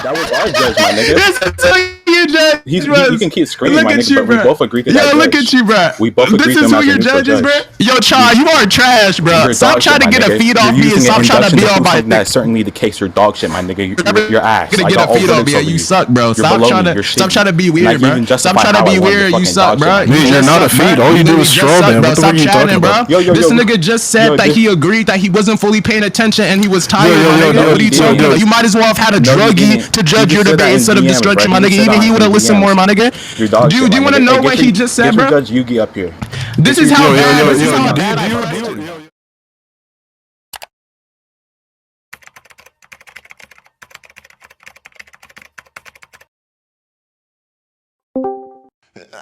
That was our judge, my nigga. That's who your judge You can keep screaming, my nigga, but we both agree to that. Yo, look at you, bro. We both agree This is who your judge is, bro. Yo, Char, you are trash, bro. Stop trying to get a feed off me and stop trying to be on my. That's certainly the case. You're dog shit, my nigga. You're ass. Gonna get a feed off me. You suck, bro. Stop trying to be weird, bro. Stop trying to be weird. You suck, bro. You're not a feed. All you do is straw man. What the fuck are you talking about? This nigga just said that he agreed that he wasn't fully paying attention and he was tired. What are you talking about? You might as well have had a druggie to judge your debate instead of destruction, my nigga. Even he would have listened more, my nigga. Do you want to know what he just said, bro? Judge Yugi up here. This is how bad I heard.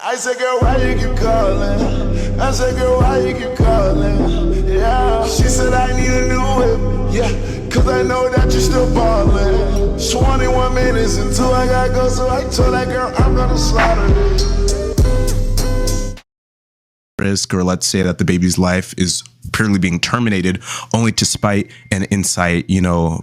I said, girl, why you keep calling? I said, girl, why you keep calling? Yeah. She said, I need a new whip. Yeah, cause I know that you're still ballin'. 21 minutes until I gotta go, so I told that girl I'm gonna slaughter it. Risk, or let's say that the baby's life is purely being terminated only to spite and incite,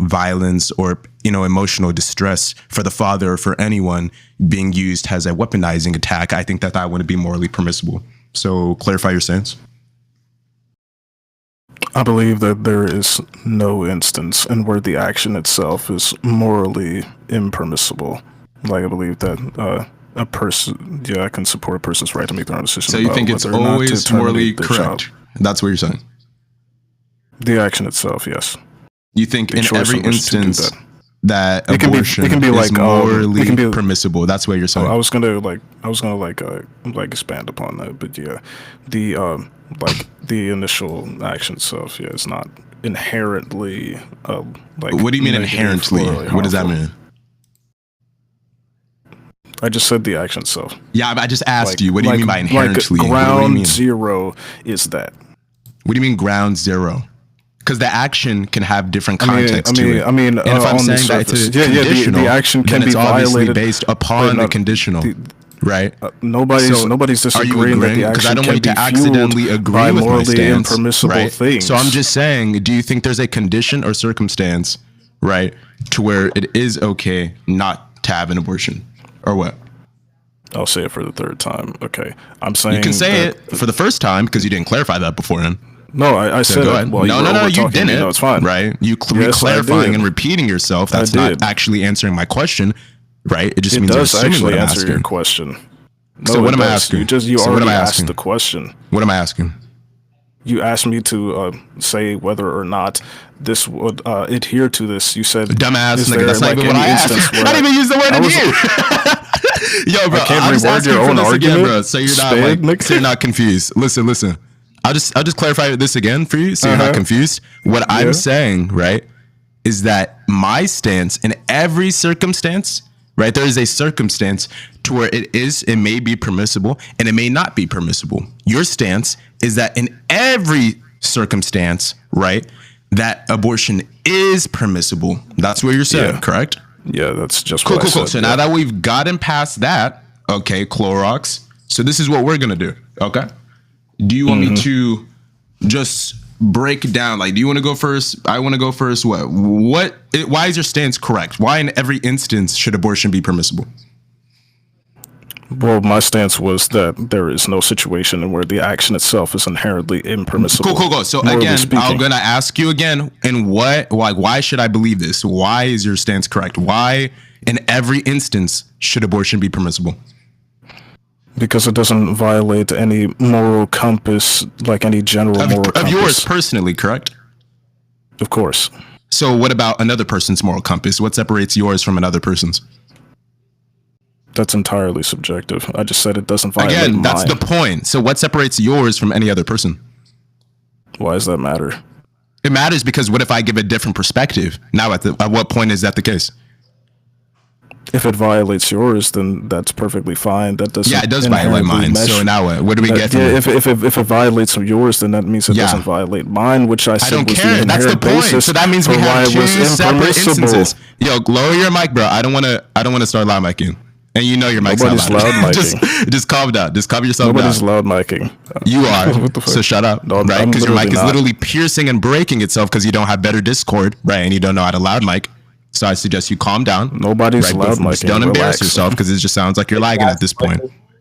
violence or, emotional distress for the father or for anyone being used as a weaponizing attack, I think that wouldn't be morally permissible. So clarify your stance. I believe that there is no instance in where the action itself is morally impermissible. Like, I believe that a person, I can support a person's right to make their own decision. So you think it's always morally correct? That's what you're saying? The action itself, yes. You think in every instance that abortion it can be is morally permissible? That's what you're saying. I was gonna expand upon that, but yeah, the initial action itself, yeah, it's not inherently What do you mean inherently? What does that mean? I just said the action itself. Yeah, I just asked you. What do you mean by inherently? Ground zero is that. What do you mean ground zero? Because the action can have different context to it. And if I'm saying that it's conditional, the action can be violated based upon the conditional, right? Nobody's disagreeing that the action can be accidentally agree with my stance, right? Things. So I'm just saying, do you think there's a condition or circumstance, right, to where it is okay not to have an abortion, or what? I'll say it for the third time. Okay, I'm saying you can say it for the first time because you didn't clarify that beforehand. No, I said it. Well, no, you didn't. No, it's fine. Right? You clarifying and repeating yourself. That's not actually answering my question, right? It just means you're assuming what I'm asking. Answer your question. No, so what am I asking? You already asked the question. What am I asking? You asked me to say whether or not this would adhere to this. You said, dumbass nigga, that's not even what I asked. I didn't even use the word adhere. Yo, bro, I can't reword your own argument, again, bro, so you're not confused. Listen. I'll just clarify this again for you so you're not confused. What I'm saying, right, is that my stance in every circumstance, right, there is a circumstance to where it may be permissible and it may not be permissible. Your stance is that in every circumstance, right, that abortion is permissible. That's what you're saying, correct? Yeah, that's just cool. So now that we've gotten past that, okay, Clorox. So this is what we're gonna do, okay? Do you want me to just break it down? Like, do you want to go first? I want to go first. Why is your stance correct? Why in every instance should abortion be permissible? Well, my stance was that there is no situation where the action itself is inherently impermissible. Cool. So again, I'm gonna ask you again, and why should I believe this? Why is your stance correct? Why in every instance should abortion be permissible? Because it doesn't violate any moral compass, like any general moral compass. Of yours personally, correct? Of course. So what about another person's moral compass? What separates yours from another person's? That's entirely subjective. I just said it doesn't violate mine. Again, that's the point. So what separates yours from any other person? Why does that matter? It matters because what if I give a different perspective? Now, at what point is that the case? If it violates yours, then that's perfectly fine. That doesn't. Yeah, it does violate mine. So now what? What do we get from it? If it violates yours, then that means it doesn't violate mine, which I said was the inherent basis. So that means we have two separate instances. Yo, lower your mic, bro. I don't want to start loud micing. And you know your mic's not loud. Just calm down. Just calm yourself down. Nobody's loud micing. You are. So shut up, right? Because your mic is literally piercing and breaking itself because you don't have better Discord, right? And you don't know how to loud mic. So I suggest you calm down. Nobody's loud, Mike. Don't embarrass yourself because it just sounds like you're lagging at this point.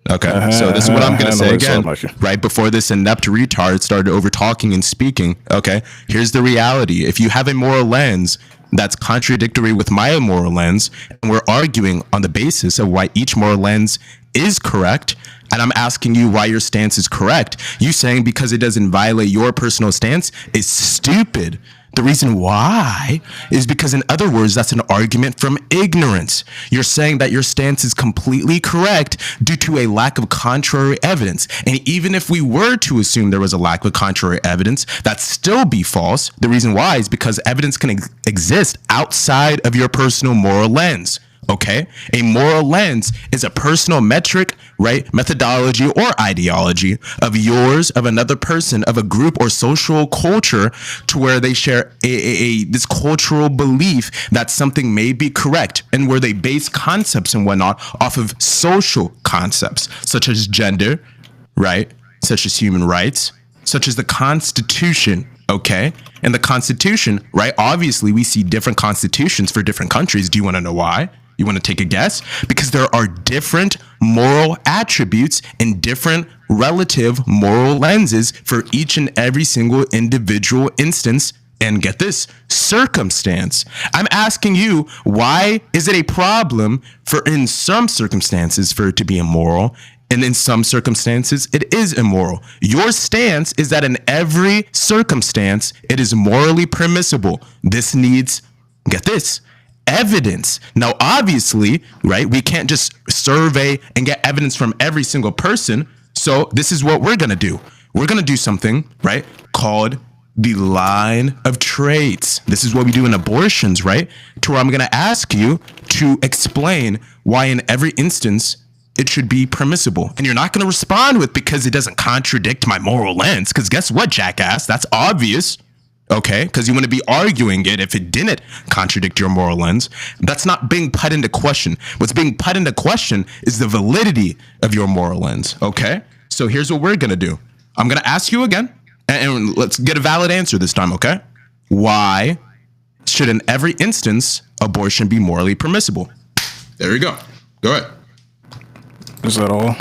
Okay, so this is what I'm going to say again, right before this inept retard started over talking and speaking. Okay, here's the reality. If you have a moral lens that's contradictory with my moral lens, and we're arguing on the basis of why each moral lens is correct, and I'm asking you why your stance is correct, you saying because it doesn't violate your personal stance is stupid. The reason why is because, in other words, that's an argument from ignorance. You're saying that your stance is completely correct due to a lack of contrary evidence. And even if we were to assume there was a lack of contrary evidence, that'd still be false. The reason why is because evidence can exist outside of your personal moral lens. Okay, a moral lens is a personal metric, right? Methodology or ideology of yours, of another person, of a group or social culture, to where they share this cultural belief that something may be correct, and where they base concepts and whatnot off of social concepts such as gender, right? Such as human rights, such as the Constitution. Okay, and the Constitution, right? Obviously, we see different constitutions for different countries. Do you want to know why? You want to take a guess? Because there are different moral attributes and different relative moral lenses for each and every single individual instance. And get this, circumstance. I'm asking you, why is it a problem for in some circumstances for it to be immoral, and in some circumstances it is immoral? Your stance is that in every circumstance it is morally permissible. This needs, get this, evidence. Now, obviously, right, we can't just survey and get evidence from every single person. So this is what we're going to do. We're going to do something, right, called the line of traits. This is what we do in abortions, right? To where I'm going to ask you to explain why in every instance it should be permissible. And you're not going to respond with because it doesn't contradict my moral lens. Because guess what, jackass? That's obvious. Okay, because you want to be arguing it if it didn't contradict your moral lens. That's not being put into question. What's being put into question is the validity of your moral lens. Okay, so here's what we're going to do. I'm going to ask you again, and let's get a valid answer this time, okay? Why should in every instance abortion be morally permissible? There you go. Go ahead. Is that all?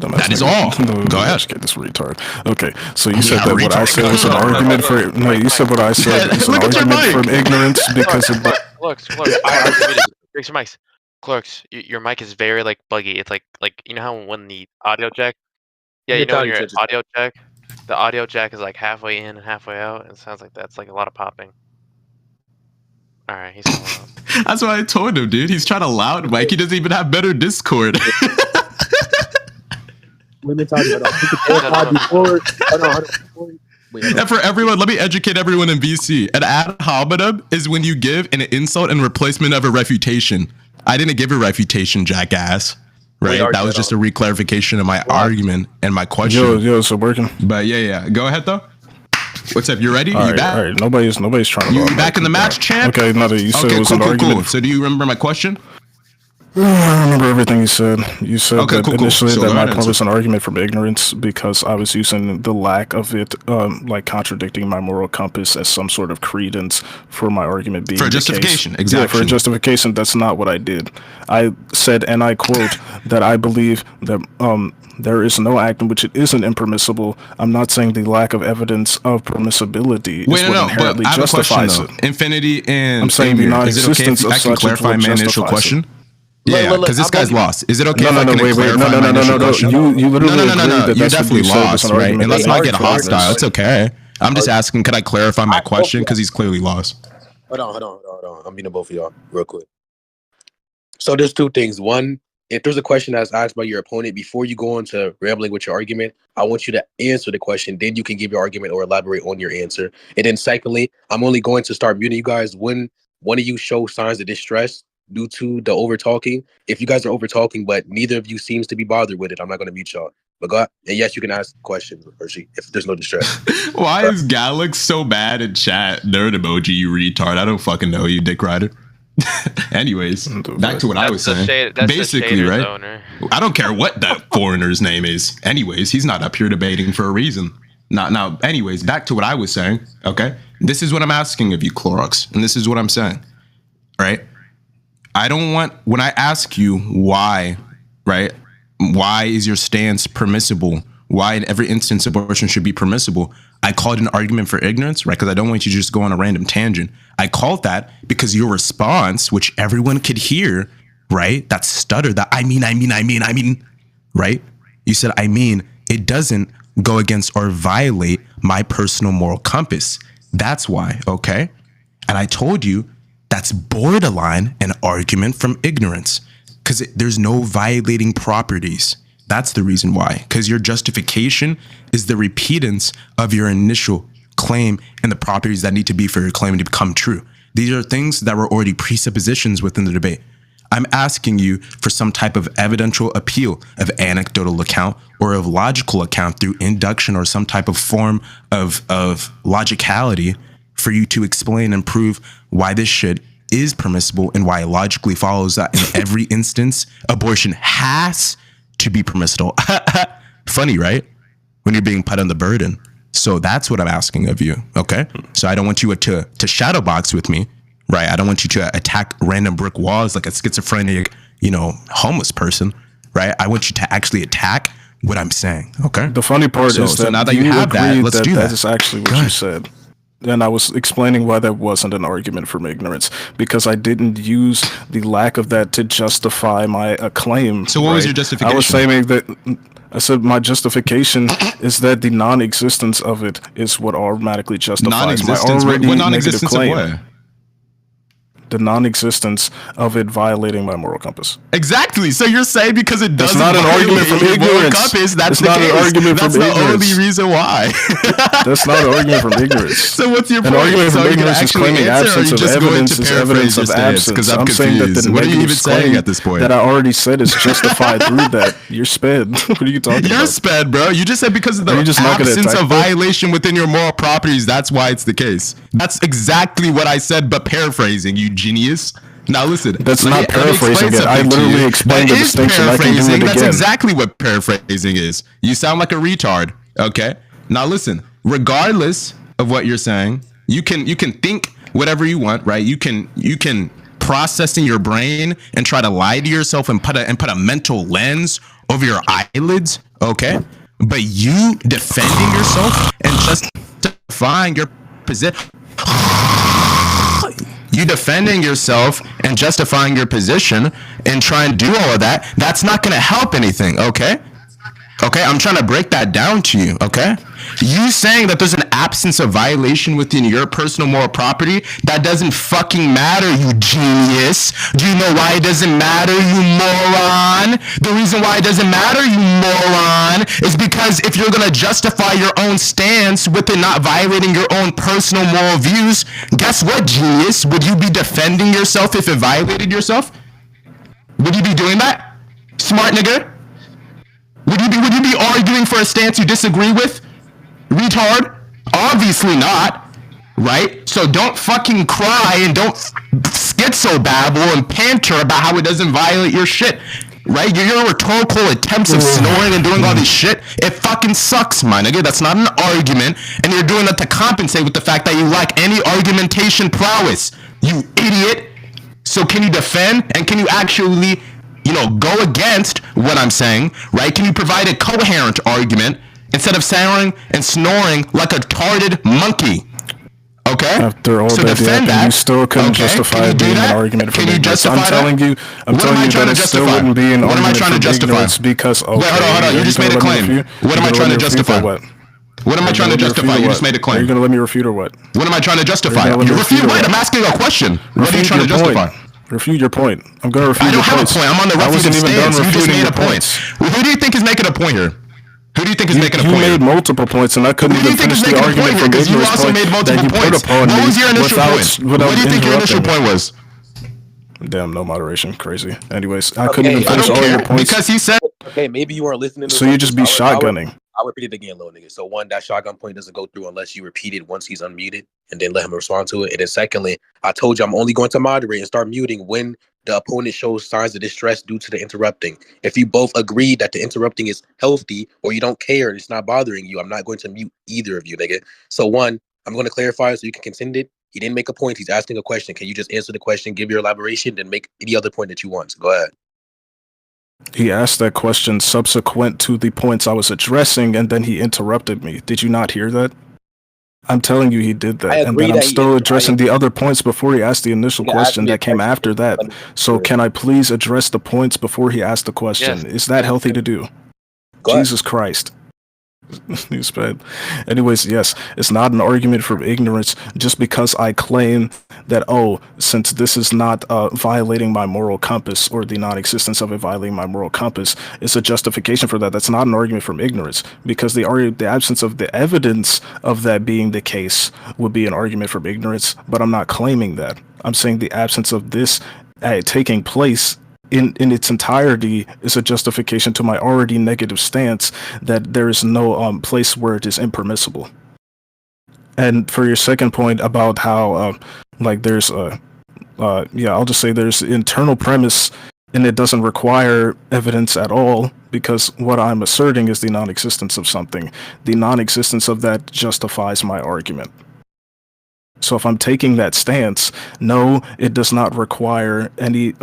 That is all. Go ahead. Get this retard. Okay, so you said that what I said was an argument for. No, you said what I said is an argument from ignorance because of. Clorox, fix your mics. Clorox, your mic is very like buggy. It's like you know how when the audio jack. Yeah, you know when your audio jack. The audio jack is like halfway in and halfway out. It sounds like that's like a lot of popping. All right, he's going on. That's what I told him, dude. He's trying to loud mic. He doesn't even have better Discord. Let me talk about And for everyone, let me educate everyone in VC. An ad hominem is when you give an insult in replacement of a refutation. I didn't give a refutation, jackass. Right? That was just a reclarification of my argument and my question. Yo, so working. But yeah. Go ahead though. What's up? You ready? All back? All right. Nobody's trying to. You back in the match, champ? Okay, no, you said it was an argument. Cool. So do you remember my question? I remember everything you said. You said that initially So that my point was an argument from ignorance because I was using the lack of it, like contradicting my moral compass as some sort of credence for my argument being for justification. Exactly. Yeah, for justification. That's not what I did. I said, and I quote, that I believe that there is no act in which it isn't impermissible. I'm not saying the lack of evidence of permissibility is what inherently but I have justifies a question, it. Infinity and I'm saying the non-existence of I can such clarify my initial question. Yeah, because this guy's lost. Is it okay if I can clarify my initial question? You literally no. You definitely lost, right? And let's not get hostile. It's okay. I'm just asking, could I clarify my question? Because he's clearly lost. Hold on. I'm meeting both of y'all real quick. So there's two things. One, if there's a question that's asked by your opponent, before you go into rambling with your argument, I want you to answer the question. Then you can give your argument or elaborate on your answer. And then secondly, I'm only going to start muting you guys when one of you show signs of distress due to the over talking. If you guys are over talking, but neither of you seems to be bothered with it, I'm not going to mute y'all. But go ahead. And yes, you can ask questions, Archi, if there's no distress. Why is Galax so bad in chat? Nerd emoji, you retard. I don't fucking know you, dick rider. Anyways, back to what I was saying. Basically, right? Owner. I don't care what that foreigner's name is. Anyways, he's not up here debating for a reason. Now, anyways, back to what I was saying. Okay, this is what I'm asking of you, Clorox, and this is what I'm saying. Right? I don't want, when I ask you why, right? Why is your stance permissible? Why in every instance abortion should be permissible? I call it an argument for ignorance, right? Because I don't want you to just go on a random tangent. I called that because your response, which everyone could hear, right? That stutter, that I mean, right? You said, I mean, it doesn't go against or violate my personal moral compass. That's why, okay? And I told you that's borderline an argument from ignorance because there's no violating properties. That's the reason why, because your justification is the repeatance of your initial claim and the properties that need to be for your claim to become true. These are things that were already presuppositions within the debate. I'm asking you for some type of evidential appeal of anecdotal account or of logical account through induction or some type of form of logicality for you to explain and prove why this shit is permissible and why it logically follows that in every instance, abortion has to be permissible. Funny, right? When you're being put on the burden. So that's what I'm asking of you, okay? So I don't want you to shadow box with me, right? I don't want you to attack random brick walls like a schizophrenic, homeless person, right? I want you to actually attack what I'm saying, okay? The funny part is that now that you have that, let's do that. That is actually what you said. And I was explaining why that wasn't an argument from ignorance, because I didn't use the lack of that to justify my claim. So what was your justification? I was saying that, I said my justification is that the non-existence of it is what automatically justifies my already negative claim. Of what? The non-existence of it violating my moral compass. Exactly. So you're saying because it doesn't not an argument from ignorance. Compass, that's not an argument that's from the ignorance. only reason why. That's not an argument from ignorance. So what's your point? An argument from so ignorance is claiming absence of evidence is evidence of absence. Because I'm saying that the what are you even negative saying at this point? That I already said is justified through that. You're sped. What are you talking about? You're sped, bro. You just said because of the absence of violation within your moral properties, that's why it's the case. That's exactly what I said, but paraphrasing, you genius. Now listen. That's not paraphrasing it. I literally explained the distinction. I can do it again. That's exactly what paraphrasing is. You sound like a retard. Okay. Now listen. Regardless of what you're saying, you can think whatever you want, right? You can process in your brain and try to lie to yourself and put a mental lens over your eyelids. Okay. But you defending yourself and justifying your position. You defending yourself and justifying your position and trying to do all of that, that's not going to help anything, okay? Okay, I'm trying to break that down to you, okay? You saying that there's an absence of violation within your personal moral property, that doesn't fucking matter, you genius. Do you know why it doesn't matter, you moron? The reason why it doesn't matter, you moron, is because if you're gonna justify your own stance within not violating your own personal moral views, guess what, genius? Would you be defending yourself if it violated yourself? Would you be doing that? Smart nigga? Would you be arguing for a stance you disagree with? Retard? Obviously not, right? So don't fucking cry and don't schizo-babble and panter about how it doesn't violate your shit, right? Your rhetorical attempts of snoring and doing all this shit, it fucking sucks, my nigga. That's not an argument, and you're doing that to compensate with the fact that you lack any argumentation prowess, you idiot. So can you defend, and can you actually go against what I'm saying, right? Can you provide a coherent argument instead of sounding and snoring like a retarded monkey? Okay? After all so that, you still couldn't justify it being an argument from ignorance. I'm telling you that it still wouldn't be an argument from ignorance because... Wait, hold on. You just made a claim. What am I trying to justify? What am I trying to justify? You just made a claim. Are you going to let me refute or what? What am I trying to justify? You refute what? I'm asking a question. What are you trying to justify? Refute your point. I'm going to refute your point. I don't have a point. I'm on the refuting stance. You just made a point. Who do you think is making a point here? Who do you think is making a point? You made multiple points, and I couldn't even finish the argument from ignorance point that you put upon me. What was your initial point? What do you think your initial point was? Damn, no moderation. Crazy. Anyways, I couldn't even finish all your points. Because he said... Okay, maybe you weren't listening to so you just be shotgunning. I'll repeat it again, little nigga. So one, that shotgun point doesn't go through unless you repeat it once he's unmuted and then let him respond to it. And then secondly, I told you I'm only going to moderate and start muting when the opponent shows signs of distress due to the interrupting. If you both agree that the interrupting is healthy or you don't care and it's not bothering you, I'm not going to mute either of you, nigga. So one, I'm going to clarify so you can contend it. He didn't make a point. He's asking a question. Can you just answer the question, give your elaboration, then make any other point that you want? So go ahead. He asked that question subsequent to the points I was addressing, and then he interrupted me. Did you not hear that? I'm telling you he did that. And then I'm still addressing the other points before he asked the initial question that came after that. So can I please address the points before he asked the question? Is that healthy to do? Jesus Christ. He's bad. Anyways, yes, it's not an argument from ignorance just because I claim that, oh, since this is not violating my moral compass, or the non-existence of it violating my moral compass, it's a justification for that. That's not an argument from ignorance, because the absence of the evidence of that being the case would be an argument from ignorance, but I'm not claiming that. I'm saying the absence of this taking place in its entirety is a justification to my already negative stance that there is no place where it is impermissible. And for your second point about how there's I'll just say there's internal premise and it doesn't require evidence at all, because what I'm asserting is the non-existence of something. The non-existence of that justifies my argument. So if I'm taking that stance, no, it does not require any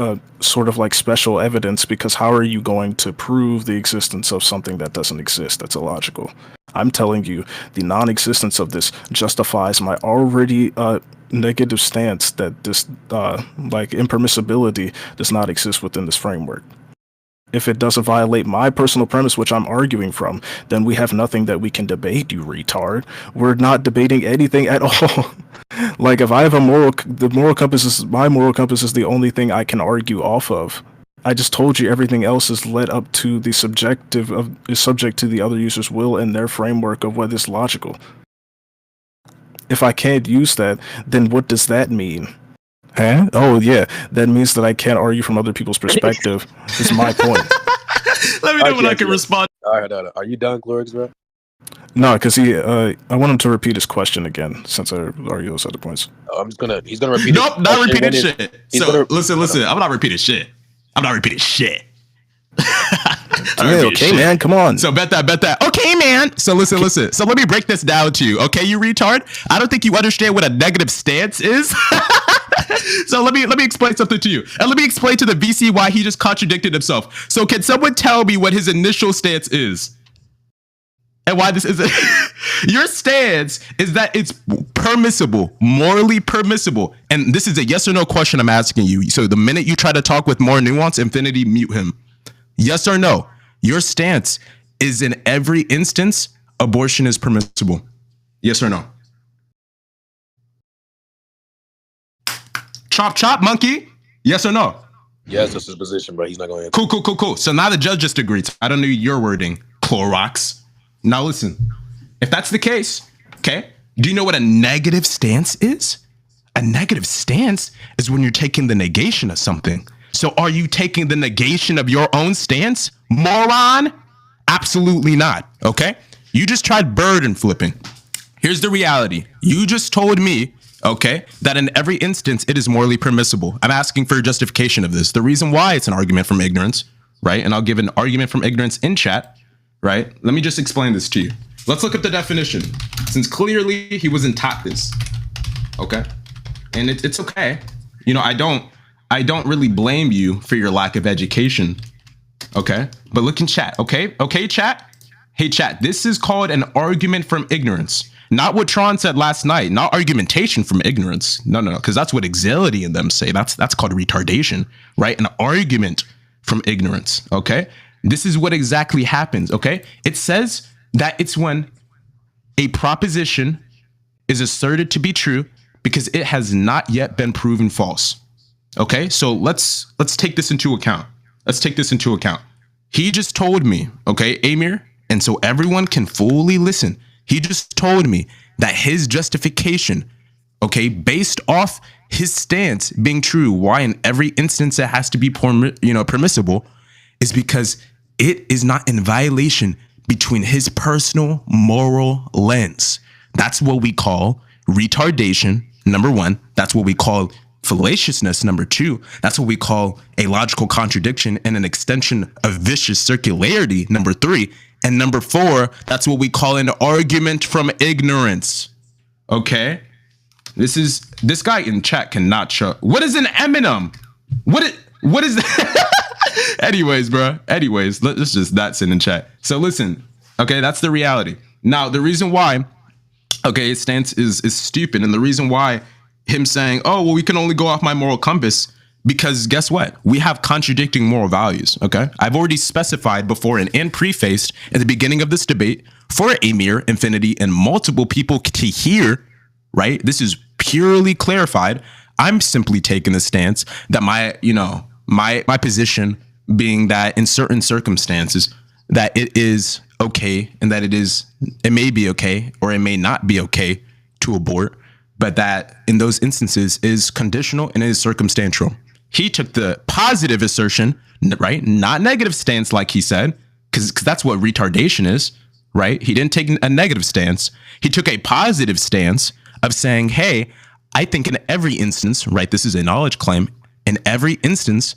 sort of special evidence, because how are you going to prove the existence of something that doesn't exist? That's illogical. I'm telling you, the non-existence of this justifies my already negative stance that this impermissibility does not exist within this framework. If it doesn't violate my personal premise, which I'm arguing from, then we have nothing that we can debate, you retard. We're not debating anything at all. If I have my moral compass is the only thing I can argue off of. I just told you everything else is led up to the is subject to the other user's will and their framework of what is logical. If I can't use that, then what does that mean? Huh? Oh yeah, that means that I can't argue from other people's perspective. Is my point. Let me know when I can respond. All right, are you done, Clorox, bro? No, because I want him to repeat his question again, since I argued those other points. Oh, he's gonna repeat. Nope, not repeating shit. So listen. I'm not repeating shit. Okay, man, come on. So bet that. Okay, man. So listen. So let me break this down to you. Okay, you retard. I don't think you understand what a negative stance is. So let me explain something to you. And let me explain to the VC why he just contradicted himself. So can someone tell me what his initial stance is? And why this isn't? Your stance is that it's permissible, morally permissible. And this is a yes or no question I'm asking you. So the minute you try to talk with more nuance, Infinity, mute him. Yes or no? Your stance is in every instance, abortion is permissible. Yes or no? Chop, monkey. Yes or no? Yes, that's his position, bro. He's not going to answer. Cool. So now the judge just agreed. I don't know your wording, Clorox. Now listen, if that's the case, okay, do you know what a negative stance is? A negative stance is when you're taking the negation of something. So are you taking the negation of your own stance, moron? Absolutely not, okay? You just tried burden flipping. Here's the reality. You just told me, okay, that in every instance, it is morally permissible. I'm asking for a justification of this. The reason why it's an argument from ignorance, right? And I'll give an argument from ignorance in chat, right? Let me just explain this to you. Let's look at the definition, since clearly he wasn't taught this, okay? And it's okay. You know, I don't really blame you for your lack of education, okay? But look in chat, okay? Okay, chat? Hey, chat, this is called an argument from ignorance. Not what Tron said last night, not argumentation from ignorance. No, because that's what Exility and them say. That's called retardation, right? An argument from ignorance, okay? This is what exactly happens, okay? It says that it's when a proposition is asserted to be true because it has not yet been proven false. Okay, so let's take this into account. He just told me, okay, Amir, and so everyone can fully listen. He just told me that his justification, okay, based off his stance being true, why in every instance it has to be permissible, is because it is not in violation between his personal moral lens. That's what we call retardation, number one. That's what we call fallaciousness, number two. That's what we call a logical contradiction and an extension of vicious circularity, number three. And number four, that's what we call an argument from ignorance. Okay? This guy in chat cannot show. What is an Eminem? What is that? Anyways, bro. Anyways, let's just that's in chat. So listen, okay, that's the reality. Now, the reason why, okay, his stance is stupid, and the reason why him saying, oh, well, we can only go off my moral compass, because guess what? We have contradicting moral values, okay? I've already specified before and prefaced at the beginning of this debate for Amir, Infinity, and multiple people to hear, right? This is purely clarified. I'm simply taking the stance that my position being that in certain circumstances that it is okay, and that it may be okay or it may not be okay to abort, but that in those instances is conditional and is circumstantial. He took the positive assertion, right? Not negative stance, like he said, because that's what retardation is, right? He didn't take a negative stance. He took a positive stance of saying, hey, I think in every instance, right? This is a knowledge claim. In every instance,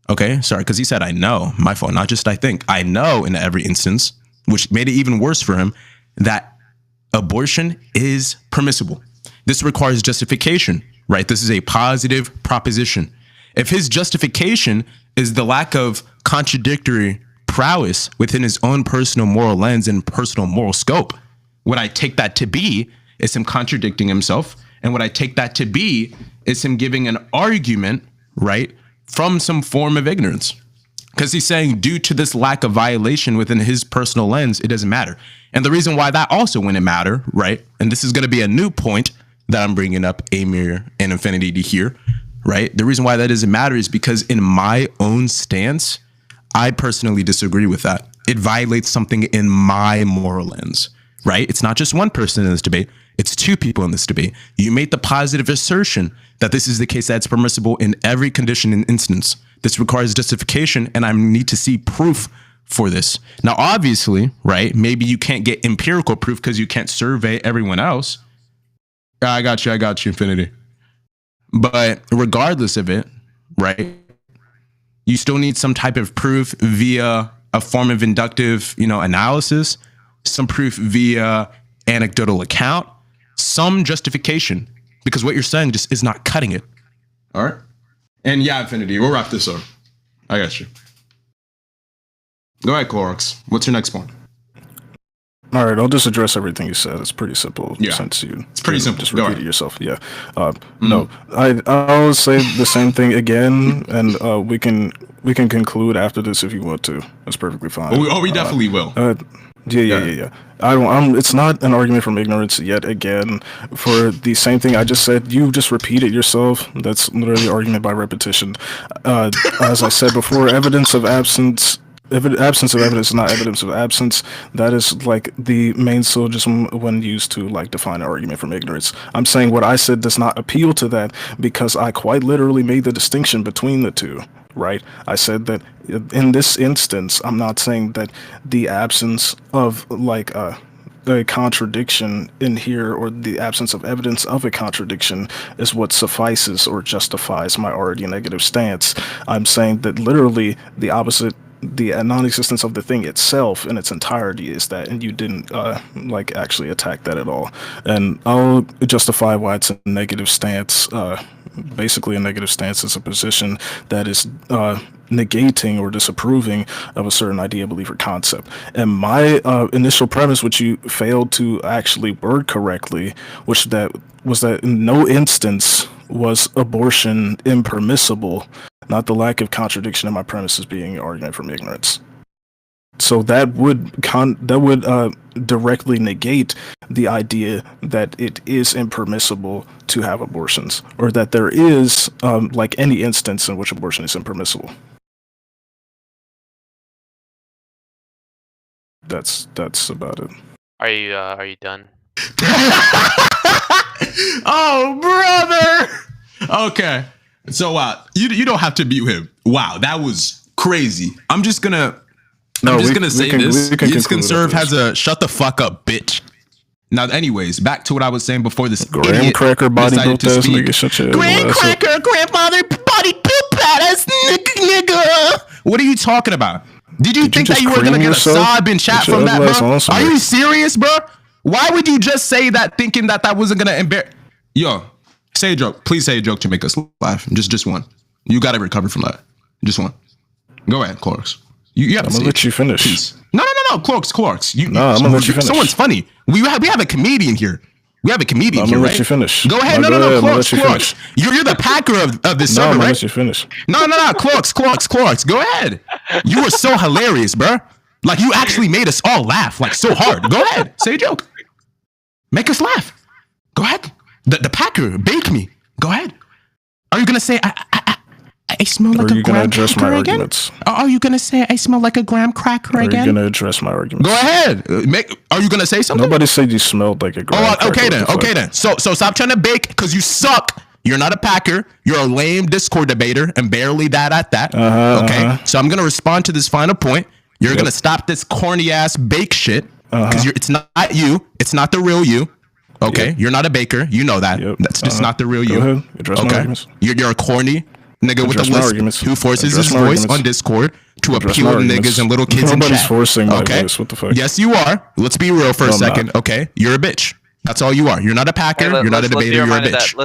okay, sorry, because he said, I know, my fault, not just I think. I know in every instance, which made it even worse for him, that abortion is permissible. This requires justification, right? This is a positive proposition. If his justification is the lack of contradictory prowess within his own personal moral lens and personal moral scope, what I take that to be is him contradicting himself. And what I take that to be is him giving an argument, right, from some form of ignorance. Because he's saying due to this lack of violation within his personal lens, it doesn't matter. And the reason why that also wouldn't matter, right, and this is going to be a new point that I'm bringing up Amir and Infinity to hear, right? The reason why that doesn't matter is because in my own stance, I personally disagree with that. It violates something in my moral lens, right? It's not just one person in this debate. It's two people in this debate. You made the positive assertion that this is the case that's permissible in every condition and instance. This requires justification, and I need to see proof for this. Now, obviously, right, maybe you can't get empirical proof because you can't survey everyone else. I got you, Infinity. But regardless of it, right, you still need some type of proof via a form of inductive, analysis, some proof via anecdotal account, some justification, because what you're saying just is not cutting it. All right. And yeah, Infinity, we'll wrap this up. I got you. Go ahead, Clorox. What's your next point? All right, I'll just address everything you said. It's pretty simple. Yeah, since it's pretty simple. Just repeat it yourself. Yeah. No, I'll say the same thing again, and we can conclude after this if you want to. That's perfectly fine. We definitely will. Yeah. It's not an argument from ignorance yet again. For the same thing I just said, you just repeat it yourself. That's literally argument by repetition. As I said before, evidence of absence. Absence of evidence is not evidence of absence. That is like the main syllogism when used to define an argument from ignorance. I'm saying what I said does not appeal to that because I quite literally made the distinction between the two. Right? I said that in this instance, I'm not saying that the absence of a contradiction in here or the absence of evidence of a contradiction is what suffices or justifies my already negative stance. I'm saying that literally the opposite, the non-existence of the thing itself in its entirety is that, and you didn't actually attack that at all. And I'll justify why it's a negative stance. Basically, a negative stance is a position that is negating or disapproving of a certain idea, belief, or concept. And my initial premise, which you failed to actually word correctly, was that in no instance was abortion impermissible, not the lack of contradiction in my premises being an argument from ignorance. So that would directly negate the idea that it is impermissible to have abortions, or that there is any instance in which abortion is impermissible. That's about it. Are you done? Oh, brother. Okay. So you don't have to mute him. Wow, that was crazy. I'm just gonna say this. Youth Conserve has a shut the fuck up, bitch. Now, anyways, back to what I was saying before this. Graham Cracker body built ass nigga, shut your Graham Cracker, grandfather body built ass nigga. What are you talking about? Did you think that you were gonna get a sob in chat from that, bro? Are you serious, bro? Why would you just say that thinking that wasn't gonna embarrass? Yo, Say a joke. Please say a joke to make us laugh. Just one. You got to recover from that. Just one. Go ahead, Clorox. You have I'm gonna let you finish. Peace. No, Clorox. I'm gonna let you finish. Someone's funny. We have a comedian here. We have a comedian I'm here, gonna right? let you finish. Go ahead. No, Clorox. You're the packer of this server, I'm gonna right? let you finish. No, Clorox. Go ahead. You were so hilarious, bro. Like, you actually made us all laugh, like, so hard. Go ahead. Say a joke. Make us laugh. Go ahead. The packer, bake me. Go ahead. Are you gonna say I smell like a graham cracker again? Are you gonna say I smell like a graham cracker again? Are you gonna address my arguments? Go ahead. Are you gonna say something? Nobody said you smelled like a graham cracker. Okay then. So stop trying to bake because you suck. You're not a packer. You're a lame Discord debater and barely that at that. Okay. So I'm gonna respond to this final point. You're gonna stop this corny ass bake shit because it's not you. It's not the real you. Okay. You're not a baker. You know that. That's just not the real you. Go ahead. Address my arguments. You're a corny nigga with a lisp who forces his voice on Discord to appeal to niggas and little kids in chat. Nobody's forcing my voice. What the fuck? Yes, you are. Let's be real for a second. Okay, you're a bitch. That's all you are. You're not a packer. You're not a debater. You're a bitch.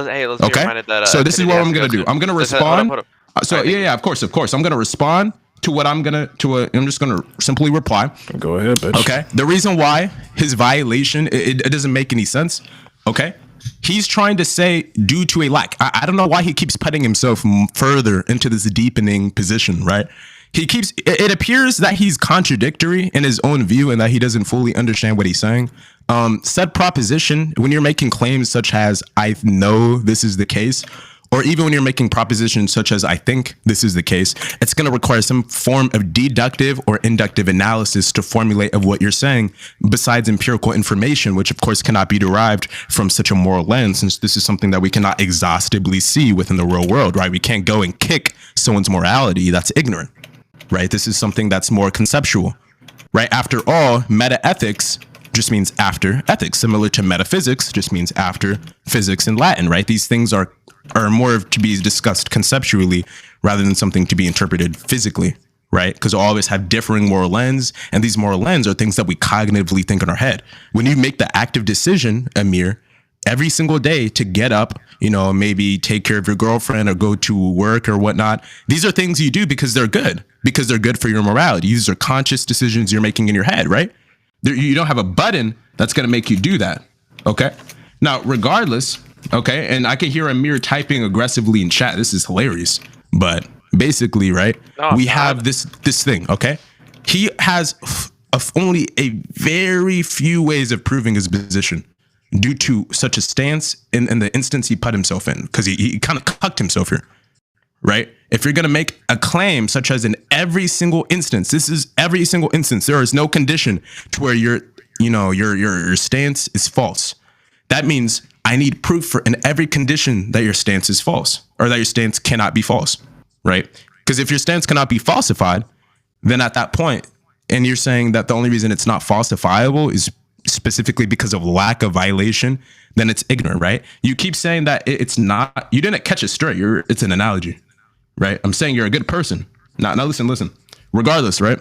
Okay. So this is what I'm gonna do. I'm gonna respond. So yeah, of course. I'm gonna respond to what I'm just gonna simply reply. Go ahead, bitch. Okay. The reason why his violation it doesn't make any sense. Okay. He's trying to say due to a lack. I don't know why he keeps putting himself further into this deepening position, right? It appears that he's contradictory in his own view and that he doesn't fully understand what he's saying. Said proposition, when you're making claims such as, I know this is the case, or even when you're making propositions such as, I think this is the case, it's going to require some form of deductive or inductive analysis to formulate of what you're saying, besides empirical information, which of course cannot be derived from such a moral lens, since this is something that we cannot exhaustively see within the real world, right? We can't go and kick someone's morality. That's ignorant, right? This is something that's more conceptual, right? After all, metaethics just means after ethics, similar to metaphysics just means after physics in Latin, right? These things are more to be discussed conceptually rather than something to be interpreted physically, right? Because all of us have differing moral lens, and these moral lens are things that we cognitively think in our head. When you make the active decision, Amir, every single day to get up, maybe take care of your girlfriend or go to work or whatnot, these are things you do because they're good for your morality. These are conscious decisions you're making in your head, right? You don't have a button that's going to make you do that, okay? Now, regardless, okay, and I can hear Amir typing aggressively in chat. This is hilarious. But basically, right, we have this thing, okay? He has only a very few ways of proving his position due to such a stance in the instance he put himself in, because he kind of cucked himself here, right? If you're going to make a claim such as in every single instance, this is every single instance, there is no condition to where your stance is false. That means I need proof for in every condition that your stance is false, or that your stance cannot be false, right? Because if your stance cannot be falsified, then at that point, and you're saying that the only reason it's not falsifiable is specifically because of lack of violation, then it's ignorant, right? You keep saying that it's not, you didn't catch it straight. It's an analogy, right? I'm saying you're a good person. Now listen. Regardless, right?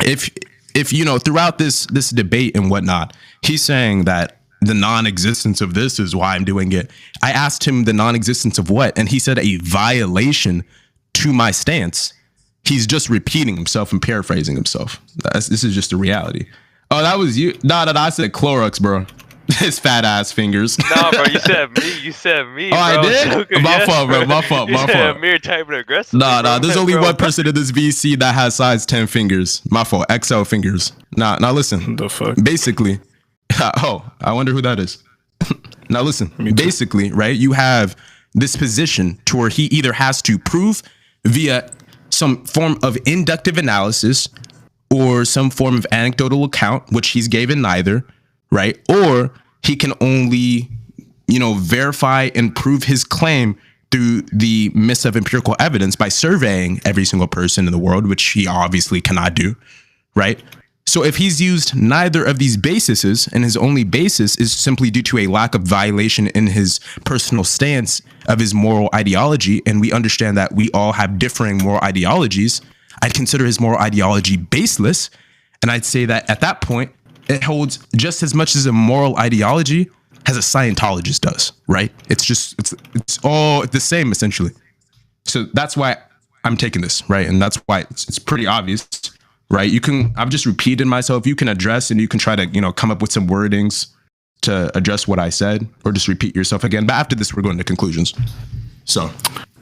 If throughout this debate and whatnot, he's saying that the non-existence of this is why I'm doing it. I asked him the non-existence of what, and he said a violation to my stance. He's just repeating himself and paraphrasing himself. This is just a reality. Oh, that was you. No, I said Clorox, bro. His fat ass fingers. No, bro, you said me. Oh, bro. I did? My fault, bro. My fault. Amir typing aggressive. Nah. There's only one person in this VC that has size 10 fingers. My fault. XL fingers. Now listen. The fuck? Basically, I wonder who that is. Now listen. Basically, right? You have this position to where he either has to prove via some form of inductive analysis or some form of anecdotal account, which he's given neither, right? Or he can only, verify and prove his claim through the miss of empirical evidence by surveying every single person in the world, which he obviously cannot do, right? So if he's used neither of these bases, and his only basis is simply due to a lack of violation in his personal stance of his moral ideology, and we understand that we all have differing moral ideologies, I'd consider his moral ideology baseless. And I'd say that at that point, it holds just as much as a moral ideology as a Scientologist does, right? It's all the same essentially. So that's why I'm taking this, right? And that's why it's pretty obvious, right? I've just repeated myself. You can address and you can try to, come up with some wordings to address what I said, or just repeat yourself again. But after this, we're going to conclusions. So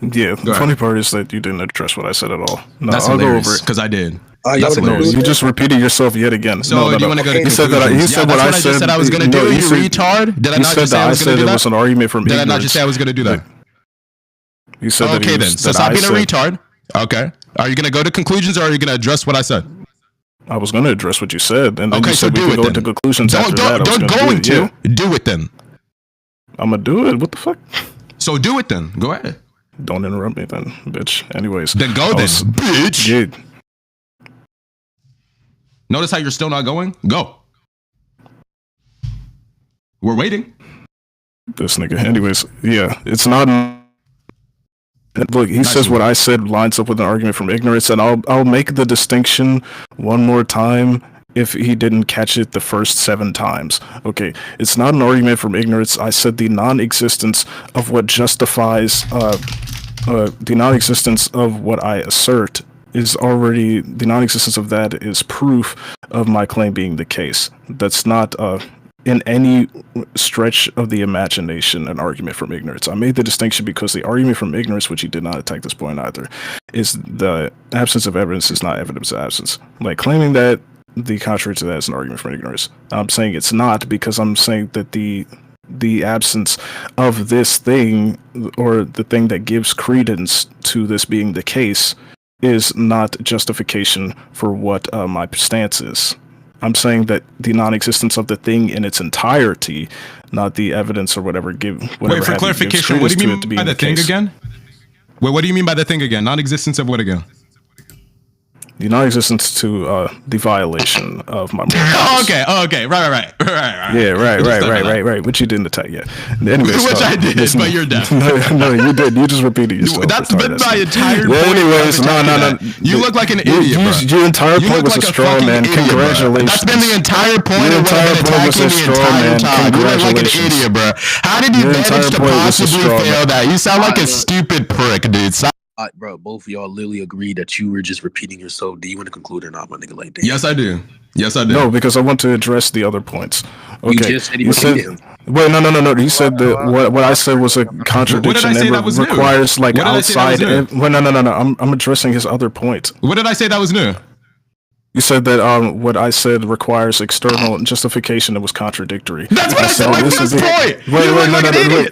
yeah, the funny part is that you didn't address what I said at all. No, that's I'll go over hilarious it because I did. That's hilarious. You just repeated yourself yet again. So do you want to go to conclusions? You said what I said I was going to do. You retard. Did I not just say I was going to do that? It was an argument from Did ignorance. I not just say I was going to do that? You said that. Okay, then. So stop being a retard. Okay. Are you going to go to conclusions, or are you going to address what I said? I was going to address what you said, and then okay, you said so we could go into conclusions after that. Do it then. I'm gonna do it. What the fuck? So do it then. Go ahead. Don't interrupt me then, bitch. Anyways. Then go then, bitch. Yeah. Notice how you're still not going? Go. We're waiting. This nigga. Anyways, yeah, it's not. Look, he says what I said lines up with an argument from ignorance, and I'll make the distinction one more time if he didn't catch it the first 7 times. Okay, it's not an argument from ignorance. I said the non-existence of what justifies the non-existence of what I assert is already, the non-existence of that is proof of my claim being the case. That's not in any stretch of the imagination an argument from ignorance. I made the distinction because the argument from ignorance, which he did not attack this point either, is the absence of evidence is not evidence of absence. Like claiming that the contrary to that is an argument from ignorance. I'm saying it's not, because I'm saying that the absence of this thing, or the thing that gives credence to this being the case, is not justification for what my stance is. I'm saying that the non-existence of the thing in its entirety, not the evidence or whatever. Wait, for clarification, what do you mean by the thing again? Wait, what do you mean by the thing again? Non-existence of what again? The non-existence to the violation of my moral Okay, right. Yeah, right. Which you didn't attack yet. Anyways, which I did, but you're deaf. No, you did. You just repeated yourself. That's been my entire point. Anyways, no. You look like an idiot, bro. Your entire point was a straw man. Congratulations. That's been the entire point. Your entire point was a straw man. Congratulations. You look like an idiot, bro. How did you manage to possibly fail that? You sound like a stupid prick, dude. Bro, both of y'all literally agreed that you were just repeating yourself. Do you want to conclude or not, my nigga? Like that? Yes, I do. No, because I want to address the other points. Okay. You just said he repeated him. Wait, no. He said that what I said was a contradiction. What did I say that was requires new? like outside. No. I'm addressing his other point. What did I say that was new? You said that what I said requires external justification that was contradictory. That's what I said. Like, this point. Wait.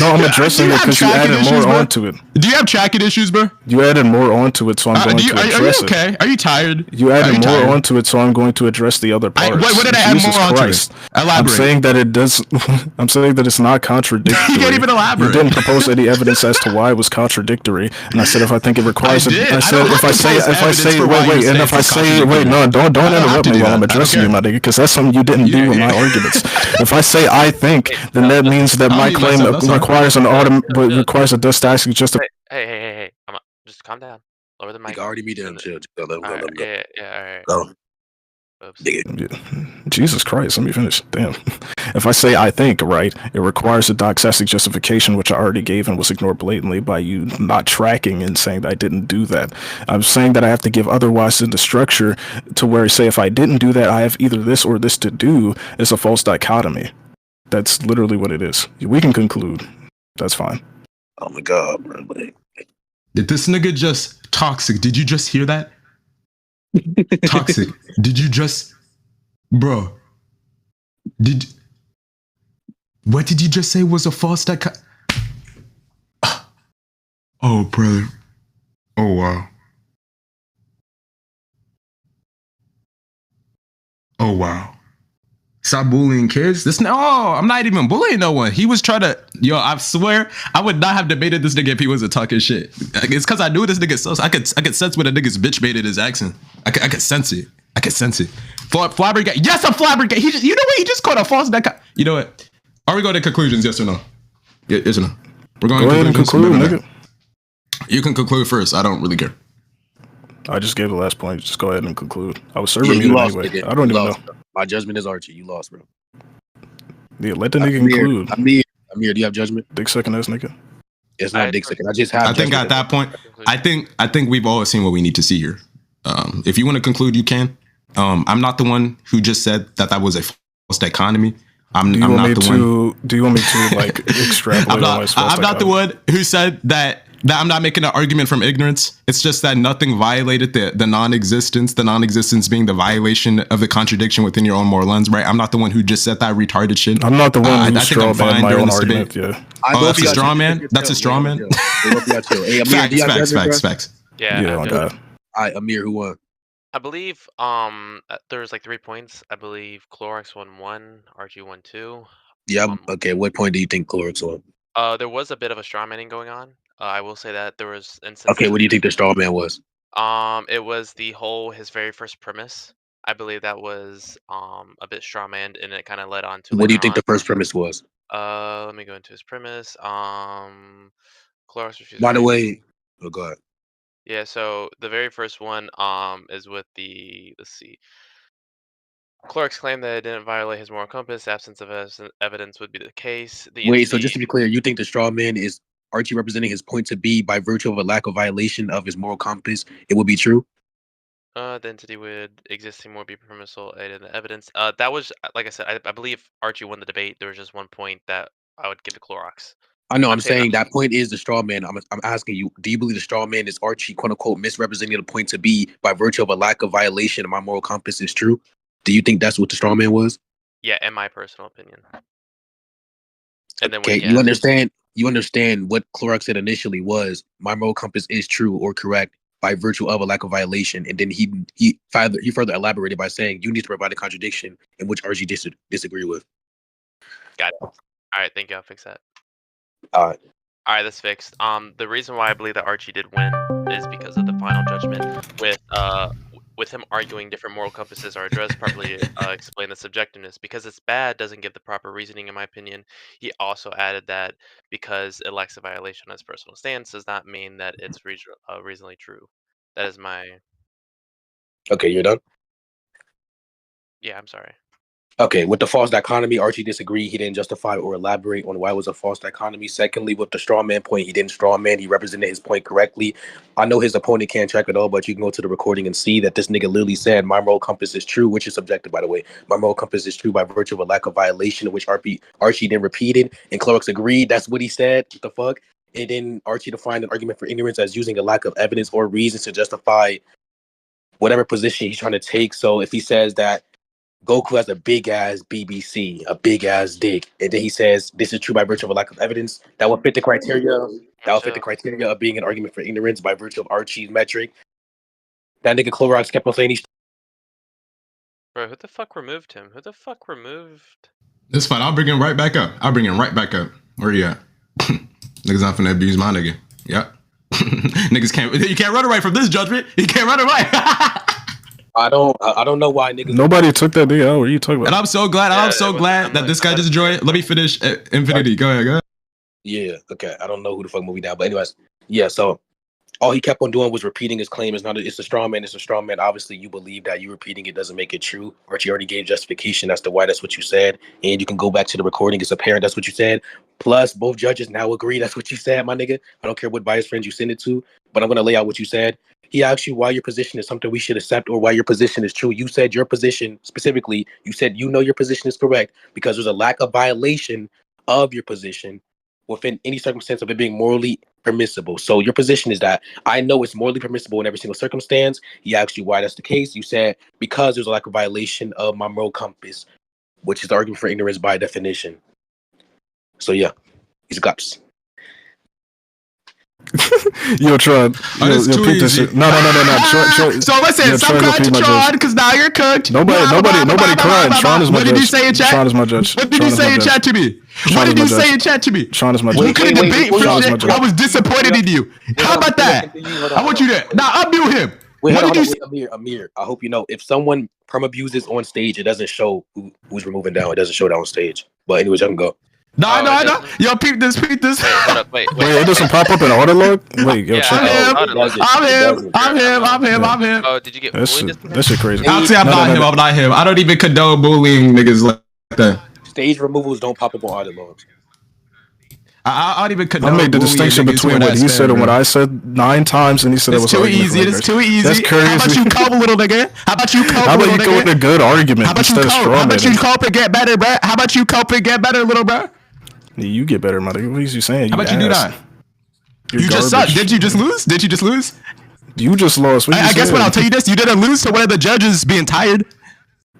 I'm addressing it because you added more onto it. Do you have tracking issues, bro? You added more onto it, so I'm going to address it. Are you okay? Are you tired? You added more onto it, so I'm going to address the other parts. What did I add more onto it? Elaborate. I'm saying that it does. I'm saying that it's not contradictory. You can't even elaborate. You didn't propose any evidence as to why it was contradictory, and I said if I think it requires it. I said if I say wait, and if I say wait, no, don't interrupt me while I'm addressing you, my nigga, because that's something you didn't do with my arguments. If I say I think, then that means that my claim requires requires a dysstatic just. Hey! Just calm down. Lower the mic. You already beat him. Chill. Let him go. Yeah. All right. Go. Jesus Christ, let me finish. Damn. If I say I think, right, it requires a doxastic justification, which I already gave and was ignored blatantly by you not tracking and saying that I didn't do that. I'm saying that I have to give otherwise in the structure to where I say if I didn't do that, I have either this or this to do. It's a false dichotomy. That's literally what it is. We can conclude. That's fine. Oh my God, bro. Did this nigga just toxic? Did you just hear that? Toxic. Did you just, bro? What did you just say was a false dichotomy? Oh, brother. Oh, wow. Oh, wow. Stop bullying kids. I'm not even bullying no one. He was trying to, I swear, I would not have debated this nigga if he wasn't talking shit. It's because I knew this nigga so I could sense when a nigga's bitch baited his accent. I could sense it. Flabbergasted. Yes, I'm flabbergasted. You know what? He just called a false dichotomy. You know what? Are we going to conclusions? Yes or no? Yes or no? We're going to conclude, nigga. You can conclude first. I don't really care. I just gave the last point. Just go ahead and conclude. I was serving you anyway. Nigga. I don't even know. My judgment is Archie. You lost, bro. Yeah, let the nigga conclude. Amir, do you have judgment? Dick sucking ass nigga. It's not dick sucking. I just have. I think at that point, I think we've all seen what we need to see here. If you want to conclude, you can. I'm not the one who just said that was a false dichotomy. Do you want me to like extrapolate? I'm not the one who said that I'm not making an argument from ignorance. It's just that nothing violated the non-existence being the violation of the contradiction within your own moral lens, right? I'm not the one who just said that retarded shit. I'm not the one who straw man my own argument. Yeah. Oh, that's a straw man? That's a straw man? Facts. Yeah, on God. All right, Amir, who won? I believe there was like 3 points. I believe Clorox won 1, Archie won 2. Yeah. Okay. What point do you think Clorox won? There was a bit of a straw manning going on. I will say that there was instances. Okay, what do you think the straw man was? It was his very first premise. I believe that was a bit straw manned, and it kind of led on to. What do you think the first premise was? Let me go into his premise. Clorox refused. By the way, go ahead. Yeah, so the very first one is with let's see. Clorox claimed that it didn't violate his moral compass. Absence of evidence would be the case. Wait, so just to be clear, you think the straw man is Archie representing his point to be by virtue of a lack of violation of his moral compass? It would be true. The entity would existing more be permissible in the evidence. That was like I said. I believe Archie won the debate. There was just one point that I would give to Clorox. I know. I'm saying that point is the straw man. I'm asking you, do you believe the straw man is Archie, quote unquote, misrepresenting the point to be by virtue of a lack of violation of my moral compass is true? Do you think that's what the straw man was? Yeah, in my personal opinion. And then okay, you understand what Clorox said initially was my moral compass is true or correct by virtue of a lack of violation, and then he further elaborated by saying you need to provide a contradiction in which Archie disagree with. Got it. All right, thank you. I'll fix that. All right, that's fixed. The reason why I believe that Archie did win is because of the final judgment with him arguing different moral compasses are addressed properly, explain the subjectiveness. Because it's bad doesn't give the proper reasoning, in my opinion. He also added that because it lacks a violation on his personal stance does not mean that it's reasonably true. That is my. Okay, you're done? Yeah, I'm sorry. Okay, with the false dichotomy, Archie disagreed. He didn't justify or elaborate on why it was a false dichotomy. Secondly, with the straw man point, he didn't straw man. He represented his point correctly. I know his opponent can't track it all, but you can go to the recording and see that this nigga literally said, my moral compass is true, which is subjective, by the way. My moral compass is true by virtue of a lack of violation, which Archie then repeated, and Clorox agreed. That's what he said. What the fuck? And then Archie defined an argument for ignorance as using a lack of evidence or reasons to justify whatever position he's trying to take. So if he says that Goku has a big ass BBC, a big ass dick, and then he says this is true by virtue of a lack of evidence, that would fit the criteria. That would fit the criteria of being an argument for ignorance by virtue of Archie's metric. That nigga Clorox kept on saying he's. Bro, who the fuck removed him? Who the fuck removed? It's fine. I'll bring him right back up. Where you at? Niggas not finna abuse my nigga. Yep. Niggas can't. You can't run away from this judgment. You can't run away. I don't know why niggas. Nobody took that nigga out. What are you talking about? And I'm so glad. That this guy just joined. Let me finish Infinity. Go ahead. Yeah. Okay. I don't know who the fuck moved me down, but anyways, yeah. So all he kept on doing was repeating his claim. It's a straw man. It's a straw man. Obviously, you believe that you repeating it doesn't make it true. Archie already gave justification as to why that's what you said, and you can go back to the recording. It's apparent that's what you said. Plus, both judges now agree that's what you said, my nigga. I don't care what bias friends you send it to, but I'm gonna lay out what you said. He asked you why your position is something we should accept or why your position is true. You said your position specifically. You said you know your position is correct because there's a lack of violation of your position within any circumstance of it being morally permissible. So your position is that I know it's morally permissible in every single circumstance. He asked you why that's the case. You said because there's a lack of violation of my moral compass, which is the argument for ignorance by definition. So yeah, he's guts. Yo, Tron. Yo, peep this shit. No. So listen, stop crying to Tron, because now you're cooked. Nobody crying. Tron is my judge. What did you say in chat? Tron is my judge. What did you say in chat to me? Tron is my judge. You couldn't debate for shit. I was disappointed in you. How about that? I want you to unmute him. What did you say? Amir, I hope you know if someone abuses on stage, it doesn't show who's removing down. It doesn't show that on stage. But anyways, I can go. No. Yo, peep this. Wait, it doesn't pop up in auto log? Wait, yo, check it. I'm him. Oh, did you get bullied? That shit crazy. I'll say I'm not him. I don't even condone bullying niggas like that. Stage removals don't pop up on audit logs. I don't even I made the distinction between what he said and what I said 9 times, and he said it was too easy. It's too easy. That's crazy. How about you cope, little nigga? How about you cope, How about little you go with nigga? a good argument How about you instead of cope? straw How about you manning? cope and get better, bro? How about you cope and get better, little bro? You get better, mother. What is you saying? How about you do that? You just suck. Did you just lose? Did you just lose? You just lost. I guess what I'll tell you this: you didn't lose to one of the judges being tired.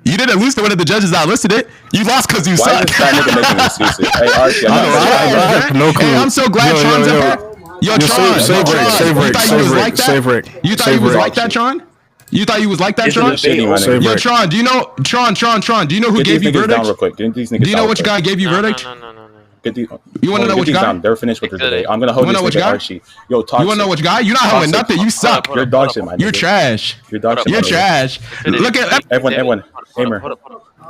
You didn't lose to one of the judges that listed it. You lost because you Why suck. is that nigga making excuses? Hey, Archie, I have no clue. Hey, I'm so glad Tron's up here. Yo, Tron, save Rick. You thought you was like that, Tron? You thought you was like that, Tron? Yo, Tron, do you know Tron? Do you know who gave you verdict? Do you know which guy gave you verdict? No. You want to know which guy? They're finished with the debate. I'm gonna hold this nigga Archie. Yo, talk. You want to know which guy? You're not holding nothing. You suck. You're dog shit, man. You're trash. You're dog shit. You're trash. Look at everyone. Hamer.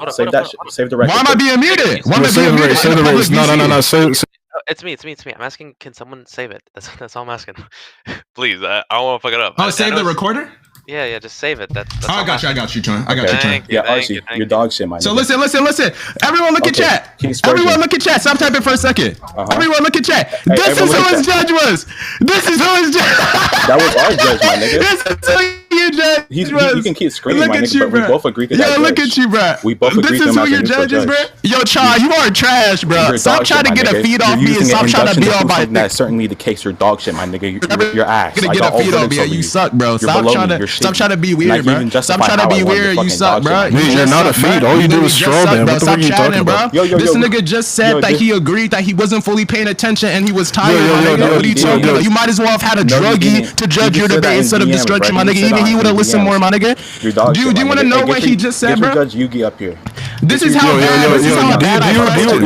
Save that shit. Save the record. Why am I being muted? Why am I Save being the muted? race. Save the race. No. Save. It's me. I'm asking, can someone save it? That's all I'm asking. Please, I don't want to fuck it up. Oh, save the recorder? Yeah, just save it. That's Oh, I got you, Tron. I got you, Tron. Yeah, Archie, you're dog shit, man. So listen. Everyone look at chat. Everyone look at chat. Stop typing for a second. Everyone look at chat. This is who his judge was. This is who his judge. That was our judge, my nigga. This is who your judge was. You can keep screaming, Look my at nigga, you, but we bro. both agreed to that. Yo, look at you, bro. We both agreed This is to who your judge is, bro. Yo, Chai, you are trash, bro. Stop trying to get a feed off me and stop trying to be on my. That's certainly the case. You're dog shit, my nigga. You're ass. Gonna get a feed off me. You suck, bro. Stop trying to be weird, bro. Stop trying to be weird. You suck, bro. You're not a feed. All you do is straw man. What the fuck are you talking about? This nigga just said that he agreed that he wasn't fully paying attention and he was tired. What are you talking about? You might as well have had a druggie to judge your debate instead of destruction, my nigga. Even he would have listened more, my nigga. Do you want to know what he just said, bro? Judge Yugi up here. This is how bad I pressed him.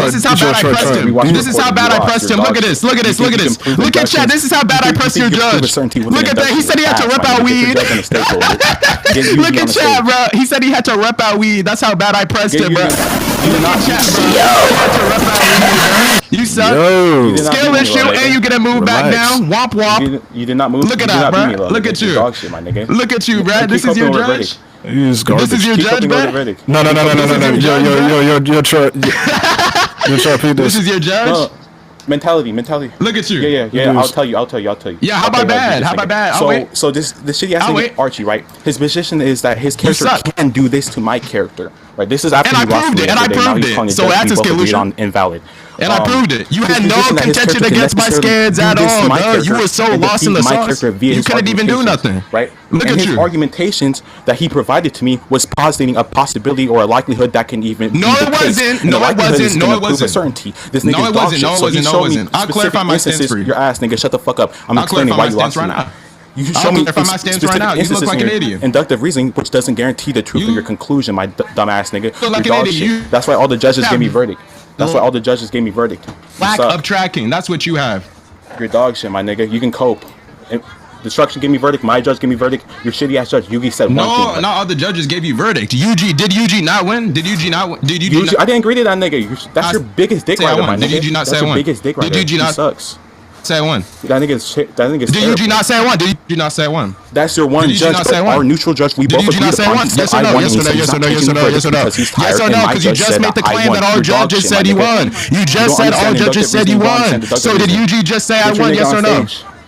This is how bad I pressed him. This is how bad I pressed him. Look at this. Look at chat. This is how bad I pressed your judge. Look at that. He said he had to rep out weed. Look at chat, bro. He said he had to rep out weed. That's how bad I pressed him, bro. Look at chat, bro. He had to rep out weed, bro. You suck. Skill issue, and you get a move back now. Womp womp. You did not move. Look at that, bro. Look at you. Look at you, bro. This is your judge. This is your judge, bro. No. You're trying. This is your judge. Mentality. Look at you. Yeah. I'll tell you. Yeah, how about bad? So this shitty ass nigga Archie, right? His position is that his character can do this to my character, right? This is after I proved it. So that's a solution. Invalid. And I proved it. You had no contention against my scans at all, bro. You were so lost in the sauce. You couldn't even do nothing. Right? Look at you. His argumentations that he provided to me was positing a possibility or a likelihood that can even. No, it wasn't. No, it wasn't. Certainty. This nigga no, it wasn't. I'll clarify my stance for you. Your ass, nigga. Shut the fuck up. I'm explaining why you lost right now. You show me if I'm my stance right now. You look like an idiot. Inductive reasoning, which doesn't guarantee the truth of your conclusion, my dumb ass nigga. You look like an idiot. That's why all the judges gave me verdict. Lack of tracking. That's what you have. You're dog shit, my nigga. You can cope. Destruction gave me verdict. My judge gave me verdict. Your shitty ass judge, Yugi, said one thing. No, not all the judges gave you verdict. Did Yugi not win? I didn't agree to that nigga. That's your biggest dick rider, my nigga. Did Yugi not say one? Biggest dick rider. Did Yugi not sucks? Say one. That nigga's Did Yugi not say one? Did you not say one? That's your one judge. Our neutral judge. We both agreed upon. Yes or no? Yes or no? Yes or no? Because you just made the claim that all judges said you won. You just said all judges said you won. So did Yugi just say I won? Yes or no?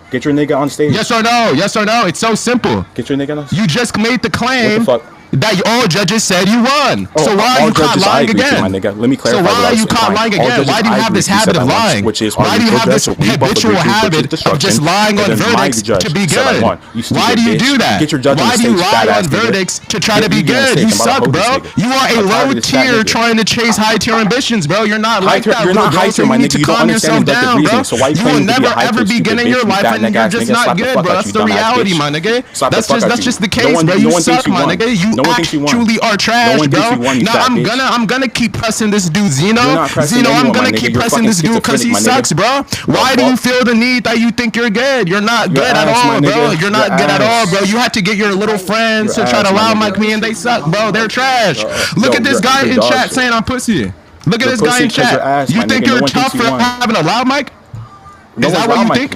Get your nigga on stage. Yes or no? Yes or no? It's so simple. Get your nigga on stage. You just made the claim that all judges said you won. So why are you caught lying again? Let me clarify. So why are you caught lying again? Why do you have this habit of lying? Why do you have this habitual habit of just lying on verdicts to be good? Why do you do that? Why do you lie on verdicts to try to be good? You suck, bro. You are a low tier trying to chase high tier ambitions, bro. You're not like that. You're not high tier, my nigga. You calm yourself down, bro. You will never ever be good in your life, and you're just not good, bro. That's the reality, my nigga. That's just the case, bro. You suck, my nigga. You actually are trash, bro. Now I'm gonna keep pressing this dude, Zeno. I'm gonna keep pressing this dude because he sucks, bro. Why do you feel the need that you think you're good? You're not good at all, bro. You're not good at all, bro. You have to get your little friends to try to loud mic me, and they suck, bro. They're trash. Look at this guy in chat saying I'm pussy. Look at this guy in chat. You think you're tough for having a loud mic? Is that what you think?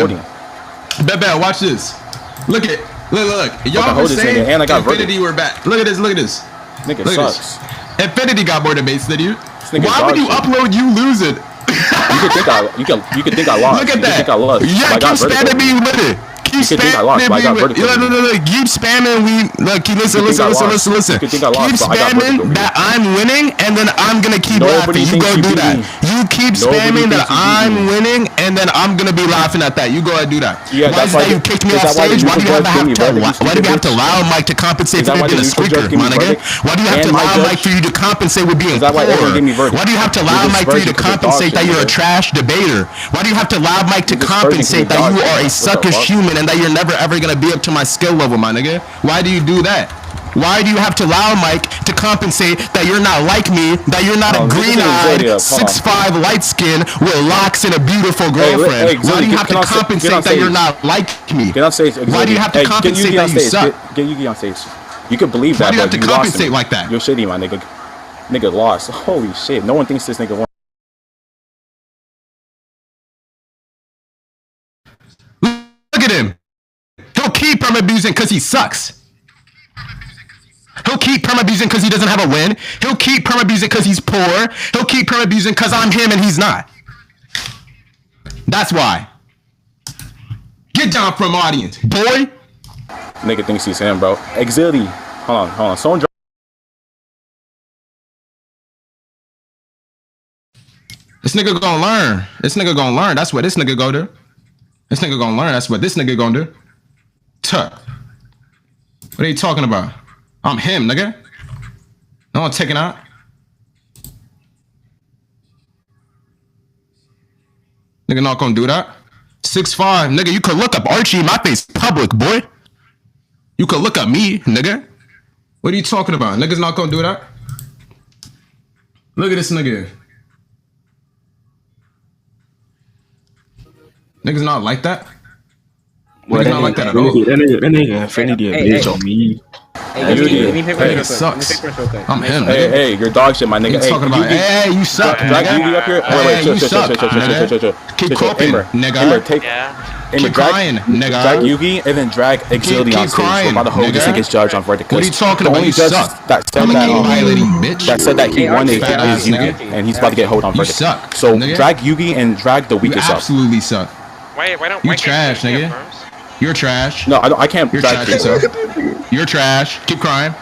recording. Bet. Watch this. Look. Y'all hold were this saying nigga, and I got Infinity were back. Look at this. Nigga Look at sucks. this. Infinity got more debates than you. nigga Why would you dog shit. upload you losing? You could think I lost. Look at you that. Think I lost. Yeah, keep spamming me with it. Keep spamming me with it. Look, keep spamming. Listen. You think I lost, Keep spamming that I'm winning, and then I'm gonna keep laughing. You go do that. You keep spamming that I'm winning, and then I'm gonna be laughing at that. You go ahead do that. Yeah, why is that you kicked me off stage? Why do you have to allow Mike to compensate for being a squeaker, my nigga? Why do you have to allow Mike for you to compensate with being poor? Why do you have to allow Mike for you to compensate that you're a trash debater? Why do you have to allow Mike to compensate that you are a suckish human and that you're never ever gonna be up to my skill level, my nigga? Why do you do that? Why do you have to allow Mike to compensate that you're not like me, that you're not a green-eyed, 6'5", light skin with locks and a beautiful girlfriend? Why do you have to compensate that you're not like me? Get on stage. Why do you have to compensate that you suck? Get Yugi on stage. You can believe that. Why do you have to compensate like that? You're shitty, my nigga. Nigga lost. Holy shit. No one thinks this nigga won. Look at him. He'll keep perma-abusing because he sucks. He'll keep perma-abusing because he doesn't have a win. He'll keep perma-abusing because he's poor. He'll keep perma-abusing because I'm him and he's not. That's why. Get down from audience, boy. Nigga thinks he's him, bro. Exility. Hold on. Someone This nigga gonna learn. This nigga gonna learn. That's what this nigga go do. This nigga gonna learn. That's what this nigga gonna do. Tuh. What are you talking about? I'm him, nigga. No one taking out. Nigga not gonna do that. 6'5", nigga. You could look up Archie. My face public, boy. You could look up me, nigga. What are you talking about? Niggas not gonna do that. Look at this nigga. Niggas not like that. Niggas not like that at all. That nigga Infinity a bitch on me. Hey, give me paper real quick. Sucks. I'm him. Hey, you're dog shit, my nigga. Hey, talking about, hey, you suck, drag Yugi up here. Hey, you suck, nigga. Keep coping, nigga. Keep crying, nigga. Drag Yugi and then drag Exility on stage. We're about to hold this against judge on verdict. What are you talking about? You suck. That said that he won is Yugi, and he's about to get hold on verdict. So drag Yugi and drag the weakest up. Absolutely suck. Why don't you trash, nigga? You're trash. No, I can't. You're trash, yourself. You're trash. Keep crying.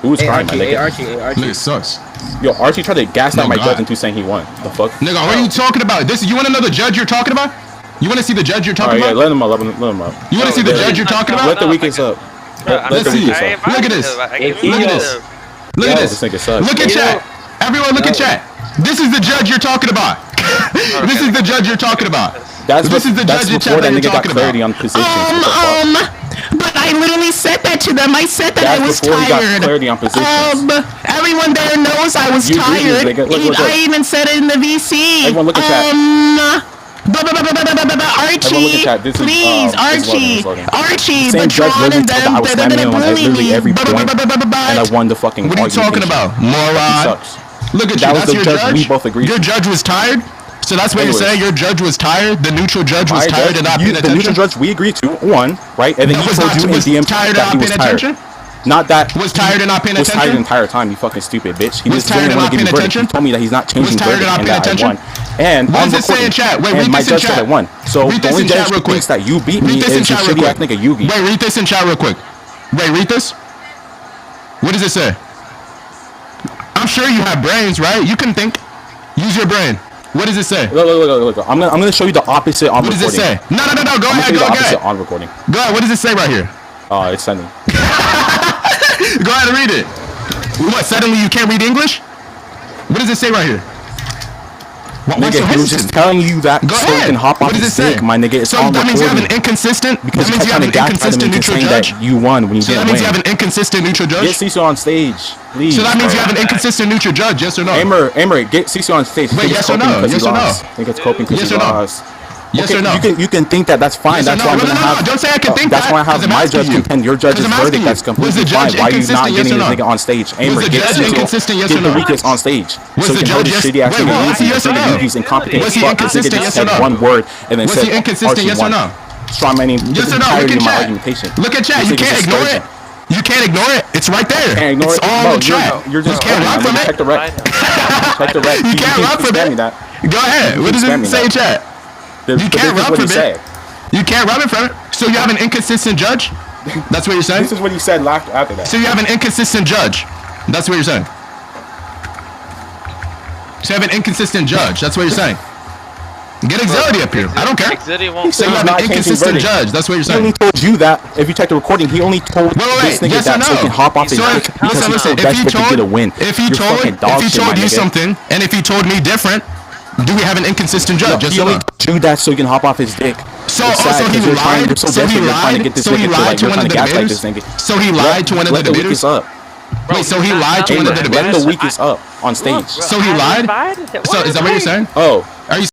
Who's crying, my nigga? Archie. Nigga sucks. Yo, Archie tried to gas out my judge into saying he won. The fuck? Nigga, what are you talking about? This? You want to know the judge you're talking about? You want to see the judge you're talking about? Yeah, let him up. You want to see the judge you're talking about? Let the weakest up. Let's see. Look at this. Look at this. Look at this. Look at chat. Everyone, look at chat. This is the judge you're talking about. This is the judge you're talking about. This is the judge before that nigga got clarity on positions. But I literally said that to them. I said that I was tired. He got clarity on positions. Everyone there knows I was tired. I even said it in the VC. Everyone look at chat. Archie, please, Archie, same judge literally told that I was slamming him on literally every point, and I won the fucking argument. What are you talking about, moron? Look at you. That's your judge. We both agreed. Your judge was tired. So that's what you're saying? Your judge was tired? The neutral judge was tired and not paying attention? The neutral judge, we agreed to, one, right? And then he told you in DM that he was tired. Not that was tired and not paying attention. Was tired the entire time. You fucking stupid bitch. He was tired and not paying attention. He told me that he's not changing. Was tired and not paying attention. And what does it say in chat? Wait, read this in chat. So the only judge who thinks that you beat me is your shitty ass nigga Yugi. Wait, read this in chat real quick. Wait, read this. What does it say? I'm sure you have brains, right? You can think. Use your brain. What does it say? Look. I'm gonna show you the opposite on recording. What does it say? No. Go ahead. Go ahead. On recording. Go ahead. What does it say right here? It's sending. Go ahead and read it. What? Suddenly you can't read English? What does it say right here? Nigga, he was just telling you that so you can hop off his dick, my nigga. It's on recording. So that means you have an inconsistent. Because that means you have an inconsistent neutral judge. That you won when you didn't win. So that means you have an inconsistent neutral judge. Get Cecil on stage, please. So that means you have an inconsistent neutral judge. Yes or no? Amer, get Cecil on stage. Wait, yes or no? Yes or no? I think it's coping because he lost. Yes or no? You can think that. That's fine. That's why I'm gonna have. Don't say I can think that. That's why I have my judge contend your judge's verdict. That's completely fine. Why are you not getting this nigga on stage? Amer, get the weakest on stage. Was the judge yes or no? He's incompetent. Was he inconsistent? Yes or no? One word and then said. Was he inconsistent? Yes or no? Strong manning. Yes or no? Look at chat. Look at chat. You can't ignore it. You can't ignore it. It's right there. It's all in chat. You just can't run from it. Check the rec. You can't run from it. Go ahead. What does it say in chat? You can't run from it. You can't run from it. So you have an inconsistent judge? That's what you're saying? This is what you said after that. So you have an inconsistent judge. That's what you're saying. So you have an inconsistent judge. That's what you're saying. Get Exility up here. I don't care. So you have an inconsistent judge. That's what you're saying. He only told you that. If you check the recording, he only told this nigga that so he can hop off his dick because he said that's what you get a win. If he told you something, and if he told me different, do we have an inconsistent judge? He only told you that so he can hop off his dick. So he lied. So he lied. So he lied to one of the debaters. So he lied to one of the debaters. Wait, so he lied to one of the debaters. Let the weakest up on stage. So he lied. So is that what you're saying? Oh, are you